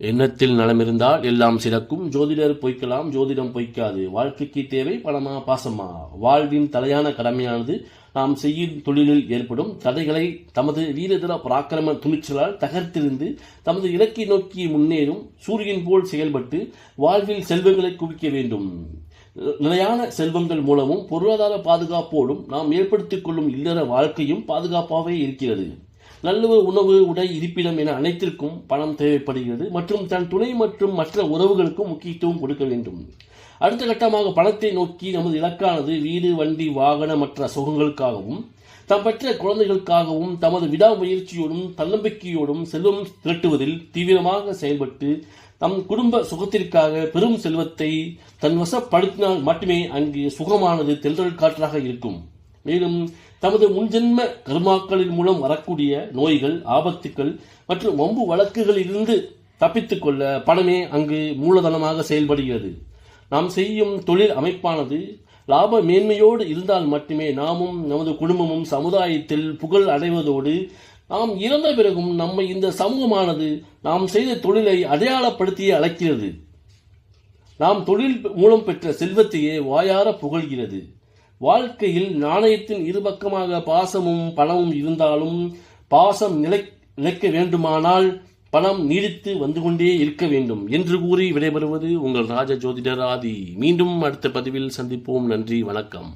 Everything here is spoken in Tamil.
எண்ணத்தில் நலம் இருந்தால் எல்லாம் சிறக்கும். ஜோதிடர் பொய்க்கலாம், ஜோதிடம் பொய்க்காது. வாழ்க்கைக்கு தேவை பணமா பாசமா? வாழ்வின் தலையான கடமையானது நாம் செய்யும் தொழிலில் ஏற்படும் தடைகளை தமது வீரதர பராக்கிரம துணிச்சலால் தகர்த்திருந்து தமது இலக்கை நோக்கி முன்னேறும் சூரியன் போல் செயல்பட்டு வாழ்வில் செல்வங்களை குவிக்க வேண்டும். நிலையான செல்வங்கள் மூலமும் பொருளாதார பாதுகாப்போடும் நாம் ஏற்படுத்திக் கொள்ளும் இல்லற வாழ்க்கையும் பாதுகாப்பாகவே இருக்கிறது. நல்ல உணவு, உடை, இருப்பிடம் என அனைத்திற்கும் பணம் தேவைப்படுகிறது மற்றும் தன் துணை மற்றும் மற்ற உறவுகளுக்கும் முக்கியத்துவம் கொடுக்க வேண்டும். அடுத்த கட்டமாக பணத்தை நோக்கி நமது இலக்கானது வீடு, வண்டி, வாகன மற்ற சுகங்களுக்காகவும் தாம் பெற்ற குழந்தைகளுக்காகவும் தமது விடாமுயற்சியோடும் தன்னம்பிக்கையோடும் செல்வம் திரட்டுவதில் தீவிரமாக செயல்பட்டு நம் குடும்ப சுகத்திற்காக பெரும் செல்வத்தை தன் வசப்படுத்தினால் மட்டுமே அங்கு சுகமானது தென்றல் காற்றாக இருக்கும். மேலும் தமது முன்ஜென்ம கர்மாக்களின் மூலம் வரக்கூடிய நோய்கள், ஆபத்துக்கள் மற்றும் வம்பு வழக்குகளிலிருந்து தப்பித்துக் கொள்ள பணமே அங்கு மூலதனமாக செயல்படுகிறது. நாம் செய்யும் தொழில் அமைப்பானது லாப மேன்மையோடு இருந்தால் மட்டுமே நாமும் நமது குடும்பமும் சமுதாயத்தில் புகழ் அடைவதோடு நாம் இறந்த பிறகும் நம்மை இந்த சமூகமானது நாம் செய்த தொழிலை அடையாளப்படுத்தியே அழைக்கிறது. நாம் தொழில் மூலம் பெற்ற செல்வத்தையே வாயார புகழ்கிறது. வாழ்க்கையில் நாணயத்தின் இருபக்கமாக பாசமும் பணமும் இருந்தாலும் பாசம் நிலைக்க வேண்டுமானால் பணம் நீடித்து வந்து கொண்டே இருக்க வேண்டும் என்று கூறி விடைபெறுவது உங்கள் ராஜ ஜோதிடர் ஆதி. மீண்டும் அடுத்த பதிவில் சந்திப்போம். நன்றி, வணக்கம்.